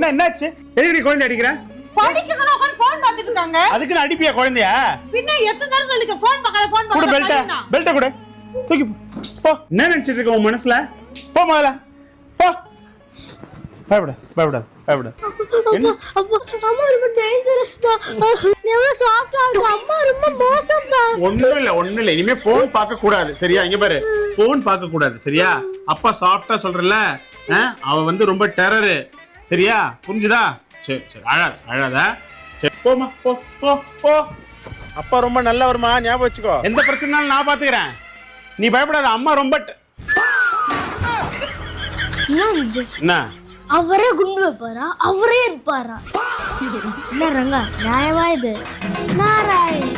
என்னாச்சு? எதுக்கு குழந்தை அடிக்கிற? படிக்க சொன்னா உட்கார்ந்து போன் பார்த்துட்டு இருக்காங்க. அதுக்கு நான் அடிப்பியா குழந்தையா? பின்ன எத்தனை தடவை சொல்லிக்க போன் பார்க்காத குடு பெல்ட்ட குடு. தூக்கி போ. என்ன நினைச்சிட்டு இருக்க உன் மனசுல? போ முதல்ல. போ. பயப்படாத. அம்மா ரொம்ப டேஞ்சரஸ்டா. எவ்வளவு சாஃப்ட்டா இருக்கு. அம்மா ரொம்ப மோசம்டா. ஒண்ணும் இல்ல. இனிமே போன் பார்க்க கூடாது. சரியா? இங்க பாரு. போன் பார்க்க கூடாது. சரியா? அப்பா சாஃப்ட்டா சொல்றல. அவ வந்து ரொம்ப டெரர். சரியா? புரிஞ்சுதா? சரி அழாத. சரி போமா போ. அப்பா ரொம்ப நல்லவர்மா, ஞாபகம் வச்சுக்கோ. எந்த பிரச்சனைனாலும் நான் பாத்துக்கிறேன். நீ பயப்படாத. அம்மா ரொம்ப என்ன அவரே குண்டு வைப்பாரா? அவரே இருப்பாரா? என்ன ரங்கா நியாயமா இது? நாராயண்